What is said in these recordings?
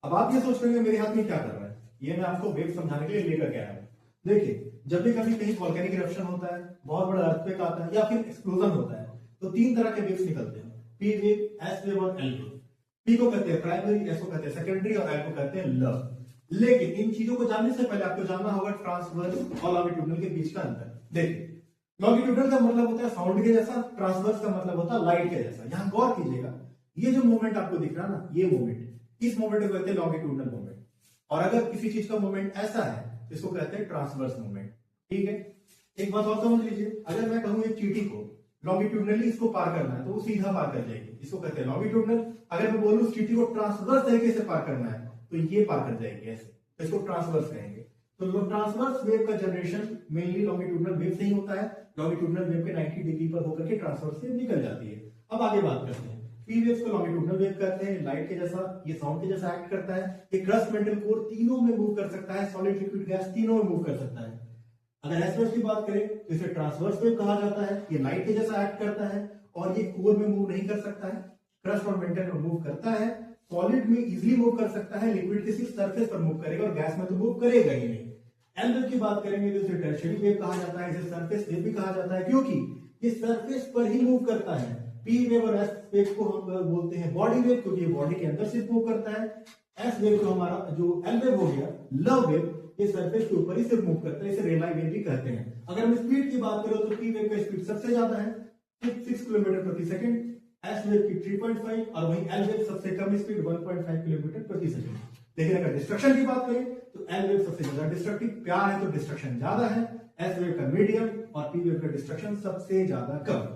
अब आप ये सोच रहे हैं मेरे हाथ में क्या कर रहा है, ये मैं आपको वेव समझाने के लिए लेकर के आया हूं। देखिए, जब भी कभी कहीं वॉल्केनिक इरप्शन होता है, बहुत बड़ा अर्थक्वेक आता है या फिर एक्सप्लोजन होता है, तो तीन तरह के वेव्स निकलते हैं, पी वेव, एस वेव और एल वेव। पी को कहते हैं प्राइमरी, एस को कहते हैं सेकेंडरी और एल को कहते हैं लव। लेकिन इन चीजों को जानने से पहले आपको जानना होगा ट्रांसवर्स और लॉन्गिट्यूडनल के बीच का अंतर। देखिए, लॉन्गिट्यूडनल का मतलब होता है साउंड के जैसा, ट्रांसवर्स का मतलब होता है लाइट के जैसा। यहां गौर कीजिएगा, ये जो मूवमेंट आपको दिख रहा है ना, ये मूवमेंट, इस मूवमेंट को कहते हैं लॉन्गिट्यूडनल मूवमेंट। और अगर किसी चीज का मूवमेंट ऐसा है तो इसको कहते हैं ट्रांसवर्स मूवमेंट। ठीक है, एक बात और समझ लीजिए, अगर मैं कहूं एक चींटी को लॉन्गिट्यूडनली इसको पार करना है तो वो सीधा पार कर जाएगी, इसको कहते हैं लॉन्गिट्यूडनल। अगर मैं बोलूं उस चींटी को ट्रांसवर्स तरीके से पार करना है तो ये पार कर जाएगी ऐसे, तो इसको ट्रांसवर्स कहेंगे। तो ट्रांसवर्स वेव का जनरेशन मेनली लॉन्गिट्यूडनल वेव से ही होता है। लॉन्गिट्यूडनल वेव के 90 डिग्री पर होकर के ट्रांसवर्स वेव निकल जाती है। अब आगे बात करते हैं, पी वेव्स को लॉन्गिट्यूडनल वेव कहते हैं, लाइट के जैसा, ये साउंड के जैसा एक्ट करता है। ये क्रस्ट, मेटल, कोर तीनों में मूव कर सकता है, सॉलिड, लिक्विड, गैस तीनों में मूव कर सकता है। अगर एस वेव की बात करें तो इसे ट्रांसवर्स वेव कहा जाता है, ये लाइट के जैसा एक्ट करता है और ये कोर में मूव नहीं कर सकता है, क्रस्ट और मेटल में मूव करता है, सॉलिड में इजीली मूव कर सकता है, लिक्विड के सिर्फ सरफेस पर मूव करेगा और गैस में तो मूव करेगा ही नहीं। एल वेव की बात करेंगे तो इसे टर्शियरी वेव कहा जाता है, इसे सरफेस वेव भी कहा जाता है क्योंकि ये सरफेस पर ही मूव करता है। पी वेव और एस वेव को हम बोलते हैं बॉडी वेव क्योंकि ये बॉडी के अंदर सिर्फ मूव करता है। एस वेव को हमारा जो एल वेव हो गया, लव वेव, ये सरफेस के ऊपर ही सिर्फ मूव करता है, इसे रेलाई वेव भी कहते हैं। अगर हम स्पीड की बात करें तो पी वेव का स्पीड सबसे ज्यादा है 6 किलोमीटर प्रति सेकंड, एस वेव की 3.5 और वहीं एल वेव सबसे कम स्पीड 1.5 किलोमीटर प्रति सेकंड। लेकिन अगर डिस्ट्रक्शन की बात करें तो एल वेव सबसे ज्यादा डिस्ट्रक्टिव, प्यार है तो डिस्ट्रक्शन ज्यादा है, एस वेव का मीडियम और पी वेव का डिस्ट्रक्शन सबसे ज्यादा कम।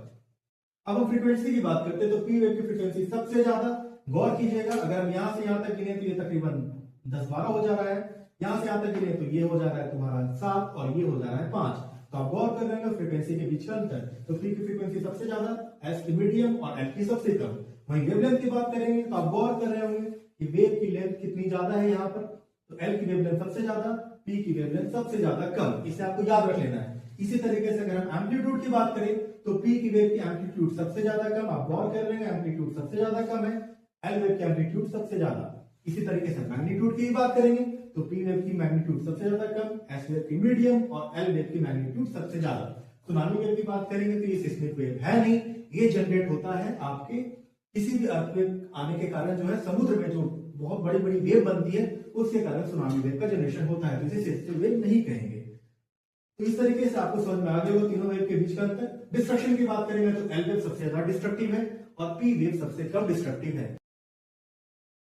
अब हम फ्रीक्वेंसी की बात करते हैं तो पी वेव की फ्रीक्वेंसी सबसे ज्यादा। गौर कीजिएगा, अगर हम यहां से यहां तक गिने तो ये तकरीबन 10-12 हो जा रहा है, यहां से यहां तक गिने तो ये हो जा रहा है तुम्हारा 7 और ये हो जा रहा है 5। तो आप गौर कर रहे हैं फ्रीक्वेंसी के बीच का अंतर। तो पी की फ्रीक्वेंसी सबसे ज्यादा, एस की मीडियम और एल की सबसे कम। वहीं वेवलेंथ की बात करेंगे तो आप गौर कर रहे होंगे कि वेव की लेंथ कितनी ज्यादा है यहाँ पर, तो एल की वेवलेंथ सबसे ज्यादा, पी की वेवलेंथ सबसे ज्यादा कम। इसे आपको याद रख लेना है। इसी तरीके से अगर हम एम्पलीट्यूड की बात करें तो पी की वेव की एम्पलीट्यूड सबसे ज्यादा कम, आप गौर कर रहे हैं एम्पलीट्यूड सबसे ज्यादा कम है, एल वेव की एम्पलीट्यूड सबसे ज्यादा। इसी तरीके से मैग्नीट्यूड की बात करेंगे तो पी वेव की मैग्नीट्यूड सबसे ज्यादा कम, एस वेव की मीडियम और एल वेव की मैग्नीट्यूड सबसे ज्यादा। सुनामी वेव की बात करेंगे तो ये सिस्मिक वेव है नहीं, ये जनरेट होता है आपके किसी भी अर्थक्वेक आने के कारण, जो है समुद्र में जो बहुत बड़ी बड़ी वेव बनती है उसके कारण सुनामी वेव का जनरेशन होता है, तो इसे सिस्मिक वेव नहीं कहेंगे। तो इस तरीके से आपको समझ में आ गया तीनों वेव के बीच का अंतर। डिस्ट्रक्शन की बात करेंगे तो एल वेव सबसे ज्यादा डिस्ट्रक्टिव है और पी वेव सबसे कम डिस्ट्रक्टिव है।